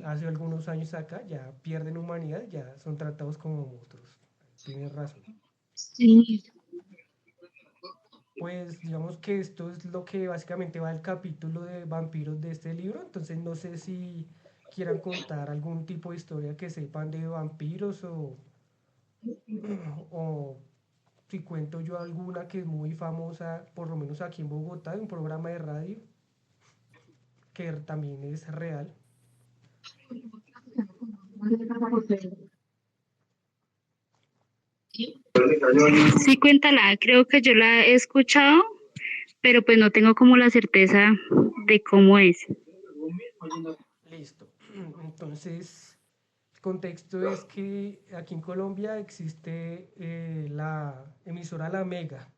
hace algunos años acá. Ya pierden humanidad, ya son tratados como monstruos. Tienes razón. Sí. Pues digamos que esto es lo que básicamente va el capítulo de vampiros de este libro. Entonces no sé si quieran contar algún tipo de historia que sepan de vampiros, o si cuento yo alguna que es muy famosa, por lo menos aquí en Bogotá, de un programa de radio que también es real. Sí, cuéntala, creo que yo la he escuchado, pero pues no tengo como la certeza de cómo es. Listo. Entonces, el contexto es que aquí en Colombia existe la emisora La Mega.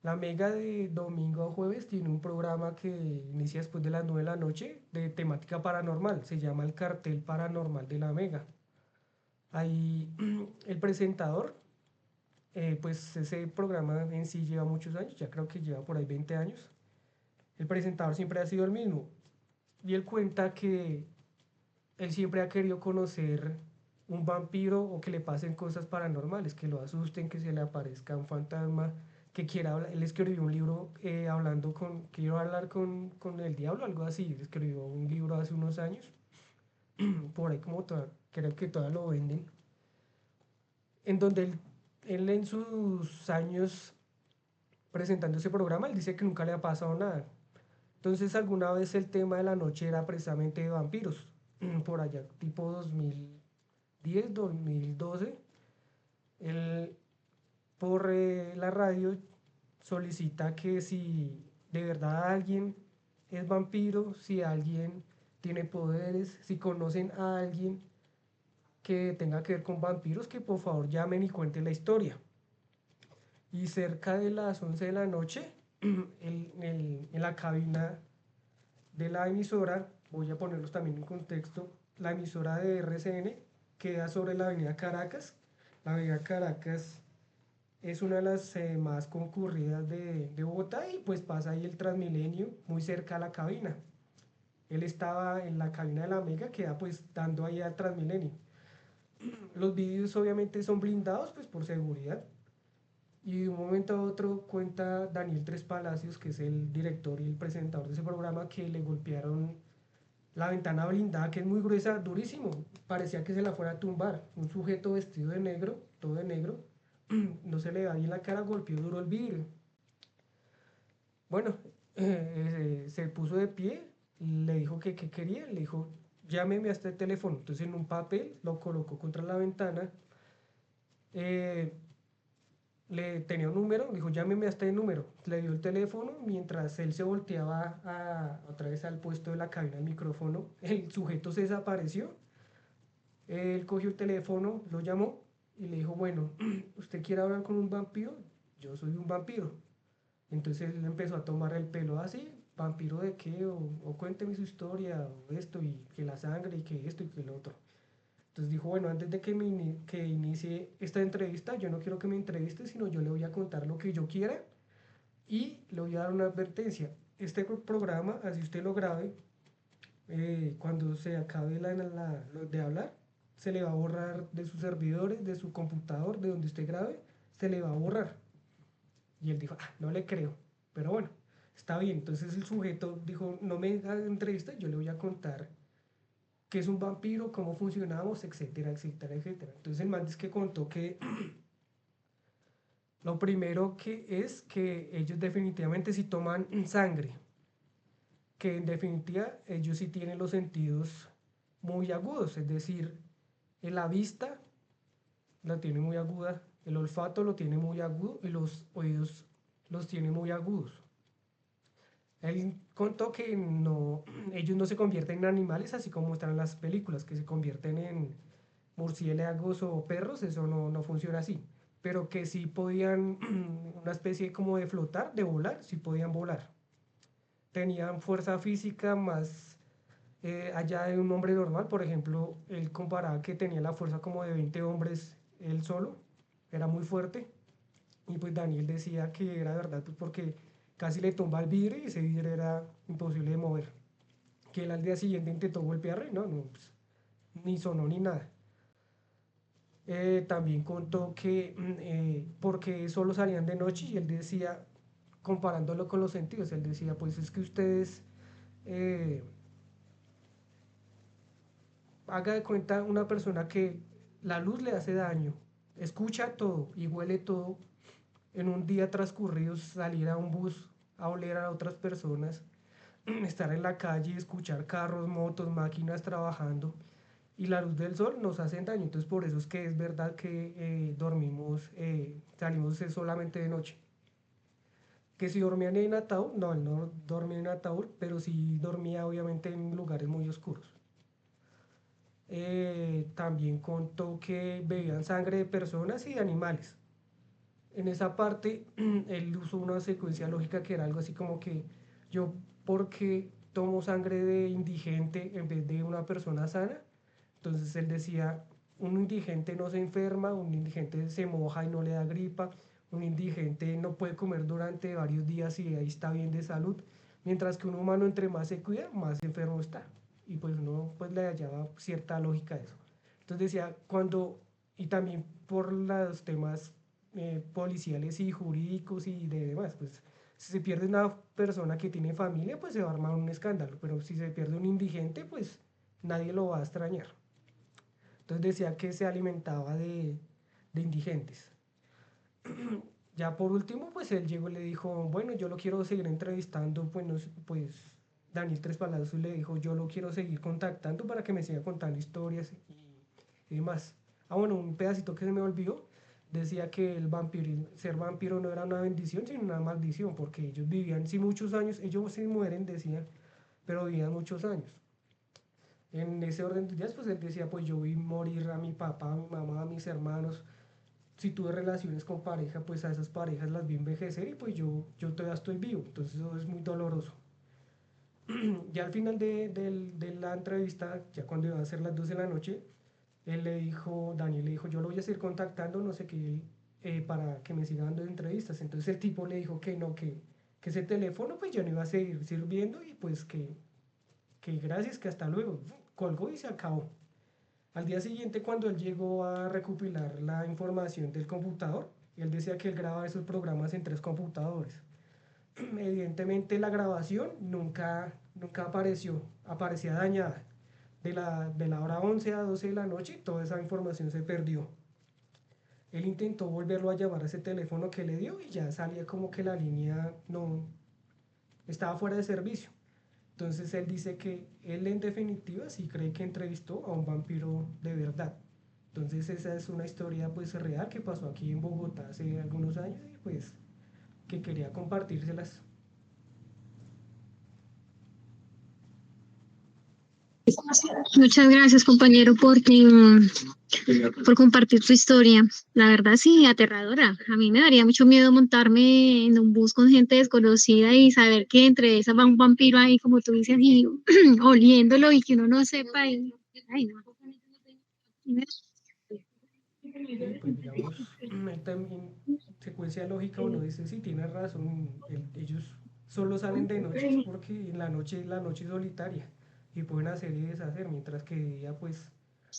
La Mega de domingo a jueves tiene un programa que inicia después de las 9 de la noche de temática paranormal. Se llama El Cartel Paranormal de La Mega. Ahí el presentador, pues ese programa en sí lleva muchos años, ya creo que lleva por ahí 20 años. El presentador siempre ha sido el mismo. Y él cuenta que él siempre ha querido conocer un vampiro, o que le pasen cosas paranormales, que lo asusten, que se le aparezca un fantasma, que quiera hablar. Él escribió un libro hablando quiero hablar con el diablo, algo así. Escribió un libro hace unos años, por ahí como creo que todavía lo venden, en donde él en sus años presentando ese programa, él dice que nunca le ha pasado nada. Entonces alguna vez el tema de la noche era precisamente de vampiros, por allá tipo 2010, 2012. Él por la radio solicita que si de verdad alguien es vampiro, si alguien tiene poderes, si conocen a alguien que tenga que ver con vampiros, que por favor llamen y cuenten la historia. Y cerca de las 11 de la noche, en la cabina de la emisora, voy a ponerlos también en contexto, la emisora de RCN queda sobre la avenida Caracas. La avenida Caracas es una de las más concurridas de Bogotá, y pues pasa ahí el Transmilenio muy cerca a la cabina. Él estaba en la cabina de la Mega, queda pues dando ahí al Transmilenio. Los vídeos obviamente son blindados pues por seguridad. Y de un momento a otro cuenta Daniel Tres Palacios, que es el director y el presentador de ese programa, que le golpearon la ventana blindada, que es muy gruesa, durísimo. Parecía que se la fuera a tumbar. Un sujeto vestido de negro, todo de negro, no se le da bien la cara, golpeó duro el vidrio. Bueno, se puso de pie, le dijo que qué quería, le dijo, llámeme a este teléfono. Entonces en un papel lo colocó contra la ventana. eh, Le tenía un número, dijo, llámeme a este número. Le dio el teléfono. Mientras él se volteaba otra vez al puesto de la cabina del micrófono, el sujeto se desapareció. Él cogió el teléfono, lo llamó y le dijo, bueno, ¿usted quiere hablar con un vampiro? Yo soy un vampiro. Entonces él empezó a tomar el pelo así, ¿vampiro de qué? O cuénteme su historia, o esto, y que la sangre, y que esto, y que lo otro. Entonces dijo, bueno, antes de que inicie esta entrevista, yo no quiero que me entreviste, sino yo le voy a contar lo que yo quiera, y le voy a dar una advertencia. Este programa, así usted lo grabe, cuando se acabe lo de hablar, se le va a borrar de sus servidores, de su computador, de donde usted grabe, se le va a borrar. Y él dijo, no le creo, pero bueno, está bien. Entonces el sujeto dijo, no me haga entrevista, yo le voy a contar qué es un vampiro, cómo funcionamos, etcétera, etcétera, etcétera. Entonces el man dice que contó que lo primero que es que ellos definitivamente sí toman sangre, que en definitiva ellos sí tienen los sentidos muy agudos, es decir, en la vista la tiene muy aguda, el olfato lo tiene muy agudo y los oídos los tiene muy agudos. Él contó que no, ellos no se convierten en animales así como están en las películas, que se convierten en murciélagos o perros, eso no funciona así. Pero que sí podían, una especie como de flotar, de volar, sí podían volar. Tenían fuerza física más allá de un hombre normal. Por ejemplo, él comparaba que tenía la fuerza como de 20 hombres él solo, era muy fuerte. Y pues Daniel decía que era verdad, pues porque casi le tumba el vidrio y ese vidrio era imposible de mover. Que él al día siguiente intentó golpearlo y no, pues, ni sonó ni nada. También contó que porque solo salían de noche y él decía, comparándolo con los sentidos, él decía, pues es que ustedes, eh, haga de cuenta una persona que la luz le hace daño, escucha todo y huele todo, en un día transcurrido salir a un bus a oler a otras personas, estar en la calle, escuchar carros, motos, máquinas trabajando y la luz del sol nos hacen daño. Entonces por eso es que es verdad que salimos solamente de noche. Que si dormían en ataúd, no, él no dormía en ataúd, pero sí dormía obviamente en lugares muy oscuros. También contó que bebían sangre de personas y de animales. En esa parte, él usó una secuencia lógica que era algo así como que yo, porque tomo sangre de indigente en vez de una persona sana? Entonces él decía, un indigente no se enferma, un indigente se moja y no le da gripa, un indigente no puede comer durante varios días y ahí está bien de salud, mientras que un humano entre más se cuida, más enfermo está. Y pues uno pues le hallaba cierta lógica a eso. Entonces decía, y también por los temas policiales y jurídicos y de demás, pues si se pierde una persona que tiene familia, pues se va a armar un escándalo, pero si se pierde un indigente, pues nadie lo va a extrañar. Entonces decía que se alimentaba de indigentes. Ya por último, pues él llegó y le dijo, bueno, yo lo quiero seguir entrevistando, pues, pues Daniel Tres Palazos le dijo, yo lo quiero seguir contactando para que me siga contando historias y demás. Ah, bueno, un pedacito que se me olvidó, decía que ser vampiro no era una bendición, sino una maldición, porque ellos vivían, sí, muchos años, ellos se mueren, decían, pero vivían muchos años. En ese orden de días, pues él decía, pues yo vi morir a mi papá, a mi mamá, a mis hermanos. Si tuve relaciones con pareja, pues a esas parejas las vi envejecer y pues yo todavía estoy vivo. Entonces eso es muy doloroso. Ya al final de la entrevista, ya cuando iba a ser las 12 de la noche, Daniel le dijo, yo lo voy a seguir contactando, no sé qué, para que me siga dando entrevistas. Entonces el tipo le dijo que no, que ese teléfono pues ya no iba a seguir sirviendo y pues que gracias, que hasta luego. Colgó y se acabó. Al día siguiente, cuando él llegó a recopilar la información del computador, él decía que él grababa esos programas en 3 computadores. Evidentemente la grabación nunca apareció, aparecía dañada. De la hora 11 a 12 de la noche, toda esa información se perdió. Él intentó volverlo a llamar a ese teléfono que le dio y ya salía como que la línea no estaba fuera de servicio. Entonces él dice que él en definitiva sí cree que entrevistó a un vampiro de verdad. Entonces esa es una historia pues real que pasó aquí en Bogotá hace algunos años y pues que quería compartírselas. Muchas gracias, compañero, por compartir tu historia. La verdad, sí, aterradora. A mí me daría mucho miedo montarme en un bus con gente desconocida y saber que entre esas va un vampiro ahí, como tú dices, y oliéndolo y que uno no sepa. Ay, no. Pues digamos, también secuencia lógica uno dice, sí, tiene razón, ellos solo salen de noche es porque en la noche es solitaria y pueden hacer y deshacer, mientras que de día pues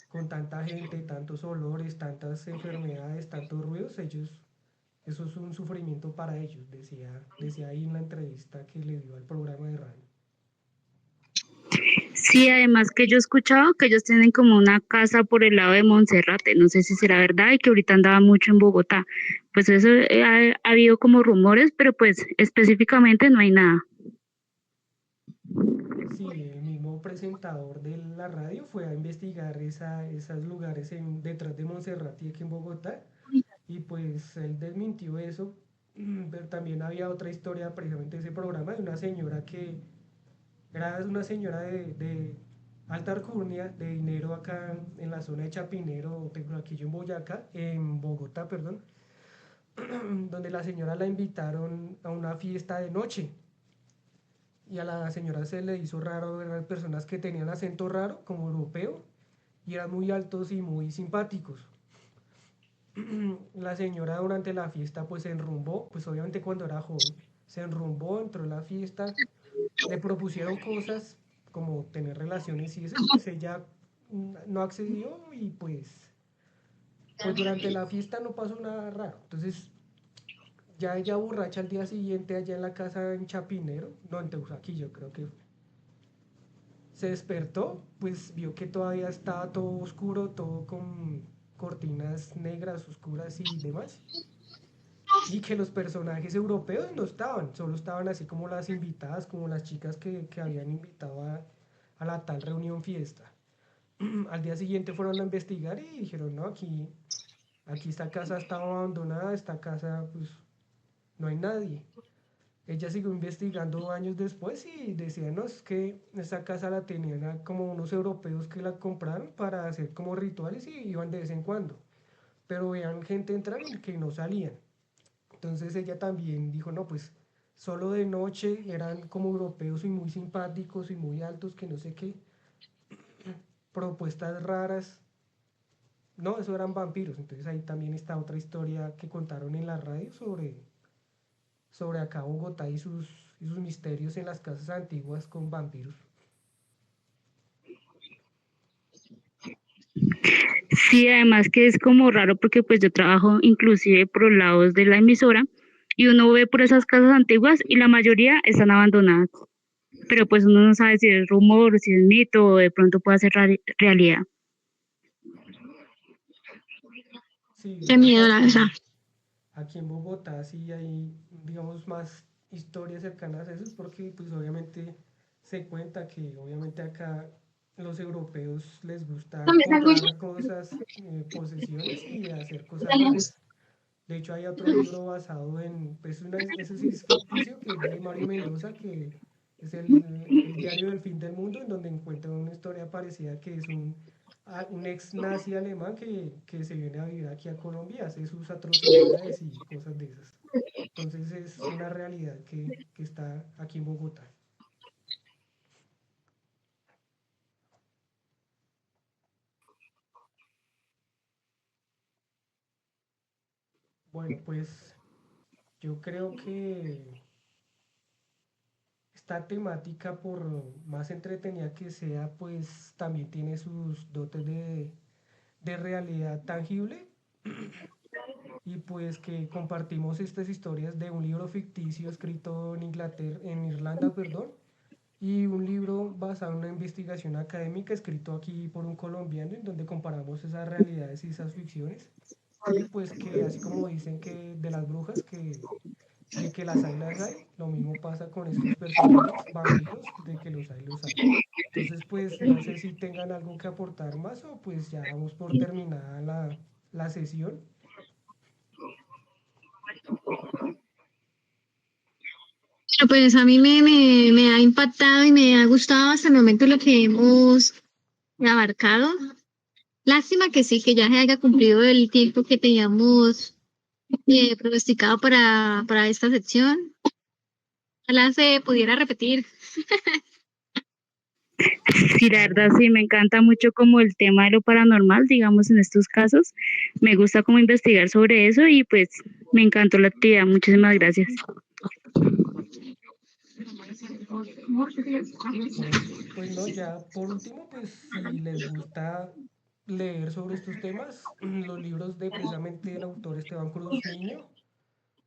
con tanta gente, tantos olores, tantas enfermedades, tantos ruidos, eso es un sufrimiento para ellos, decía ahí en la entrevista que le dio al programa de radio. Sí, además que yo he escuchado que ellos tienen como una casa por el lado de Monserrate, no sé si será verdad y que ahorita andaba mucho en Bogotá. Pues eso ha habido como rumores, pero pues específicamente no hay nada. Sí, el mismo como presentador de la radio, fue a investigar esos lugares detrás de Monserrate aquí en Bogotá, y pues él desmintió eso. Pero también había otra historia precisamente de ese programa de una señora que era una señora de alta alcurnia, de dinero acá en la zona de Chapinero, aquí yo en Boyacá, en Bogotá, perdón, donde la señora la invitaron a una fiesta de noche. Y a la señora se le hizo raro, eran personas que tenían acento raro, como europeo, y eran muy altos y muy simpáticos. La señora durante la fiesta pues se enrumbó, pues obviamente cuando era joven, se enrumbó, entró en la fiesta, le propusieron cosas como tener relaciones y eso, y pues ella no accedió, y pues durante la fiesta no pasó nada raro. Entonces ya ella borracha al día siguiente allá en la casa en Chapinero, no, en Teusaquillo creo que fue, se despertó, pues vio que todavía estaba todo oscuro, todo con cortinas negras, oscuras y demás, y que los personajes europeos no estaban, solo estaban así como las invitadas, como las chicas que habían invitado a la tal reunión fiesta. Al día siguiente fueron a investigar y dijeron, no, aquí esta casa estaba abandonada, esta casa pues no hay nadie. Ella siguió investigando años después y decía, no, es que esa casa la tenían como unos europeos que la compraron para hacer como rituales y iban de vez en cuando. Pero veían gente entrar y que no salían. Entonces ella también dijo, no, pues solo de noche eran como europeos y muy simpáticos y muy altos, que no sé qué, propuestas raras. No, eso eran vampiros. Entonces ahí también está otra historia que contaron en la radio sobre acá Bogotá y sus misterios en las casas antiguas con vampiros. Sí, además que es como raro porque pues yo trabajo inclusive por los lados de la emisora y uno ve por esas casas antiguas y la mayoría están abandonadas, pero pues uno no sabe si es rumor, si es mito o de pronto puede ser realidad. Sí, Qué digamos miedo, la verdad. aquí en Bogotá sí hay, digamos, más historias cercanas a eso, porque pues obviamente se cuenta que obviamente acá los europeos les gusta comprar cosas, posesiones y hacer cosas raras. De hecho, hay otro libro basado en, pues ese sí es ficticio, que es de Mario Mendoza, que es el diario del fin del mundo, en donde encuentra una historia parecida, que es un ex nazi alemán que se viene a vivir aquí a Colombia, hace sus atrocidades y cosas de esas. Entonces es una realidad que está aquí en Bogotá. Bueno, pues yo creo que esta temática, por más entretenida que sea, pues también tiene sus dotes de realidad tangible, y pues que compartimos estas historias de un libro ficticio escrito en Inglaterra, en Irlanda, perdón, y un libro basado en una investigación académica escrito aquí por un colombiano, en donde comparamos esas realidades y esas ficciones, y pues que así como dicen que de las brujas, que de que las hay, lo mismo pasa con estos personajes, vampiros, de que los hay. Entonces, pues no sé si tengan algo que aportar más, o pues ya vamos por terminada la sesión. Pero pues a mí me ha impactado y me ha gustado hasta el momento lo que hemos abarcado. Lástima que sí, que ya se haya cumplido el tiempo que teníamos pronosticado para esta sección. Ojalá se pudiera repetir. Sí, la verdad sí, me encanta mucho como el tema de lo paranormal, digamos en estos casos. Me gusta como investigar sobre eso y pues me encantó la actividad. Muchísimas gracias. Bueno, pues no, ya por último, pues si les gusta leer sobre estos temas, los libros de precisamente el autor Esteban Cruz Niño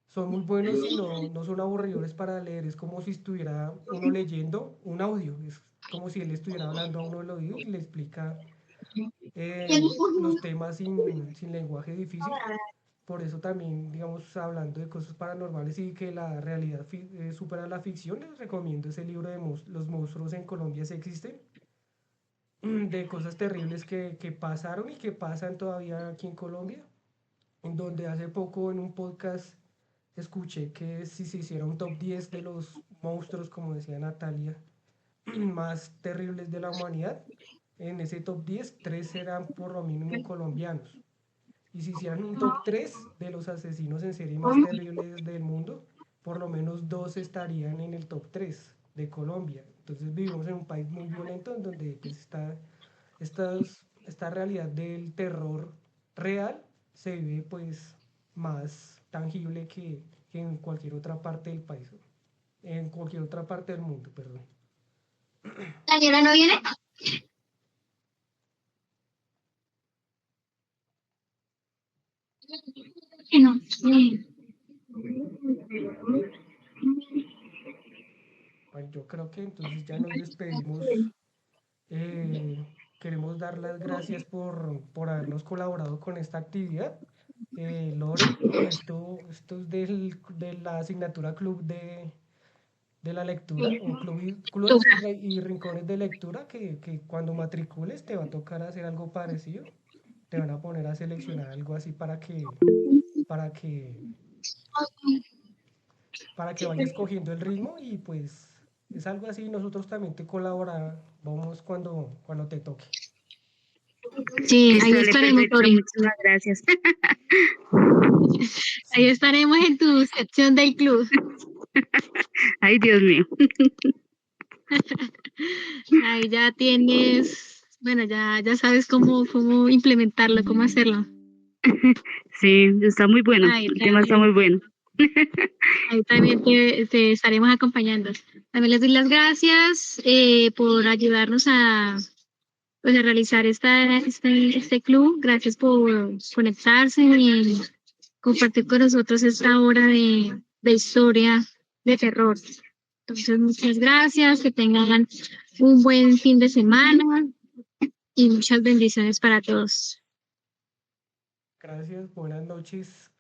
son muy buenos y no son aburridores para leer. Es como si estuviera uno leyendo un audio, es como si él estuviera hablando a uno del oído y le explica los temas sin lenguaje difícil. Por eso también, digamos, hablando de cosas paranormales y que la realidad supera la ficción, les recomiendo ese libro de Los monstruos en Colombia sí existen. de cosas terribles que pasaron y que pasan todavía aquí en Colombia, en donde hace poco en un podcast escuché que si se hiciera un top 10 de los monstruos, como decía Natalia, más terribles de la humanidad, en ese top 10 3 serán por lo mínimo colombianos. Y si hicieran un top 3 de los asesinos en serie más terribles del mundo, por lo menos 2 estarían en el top 3 de Colombia. Entonces vivimos en un país muy violento en donde pues, esta realidad del terror real se vive pues más tangible que en cualquier otra parte del país, en cualquier otra parte del mundo, perdón. ¿Daniela no viene? No. Bueno, yo creo que entonces ya nos despedimos. Queremos dar las gracias por habernos colaborado con esta actividad. Lore, esto es de la asignatura Club de la Lectura, o clubes y rincones de lectura, que cuando matricules te va a tocar hacer algo parecido. Te van a poner a seleccionar algo así para que, para que vayas cogiendo el ritmo y pues es algo así. Nosotros también te colaboramos cuando te toque. Sí, ahí Listo, dale, estaremos, perfecto, Tori. muchísimas gracias. Ahí estaremos en tu sección del club. Ay, Dios mío. Ahí ya tienes, bueno, ya sabes cómo implementarlo, cómo hacerlo. Sí, está muy bueno. Ahí El tema está también, muy bueno. ahí también te estaremos acompañando. También les doy las gracias por ayudarnos pues, a realizar este club. Gracias por conectarse y compartir con nosotros esta hora de historia de terror. Entonces, muchas gracias, que tengan un buen fin de semana y muchas bendiciones para todos. Gracias, buenas noches.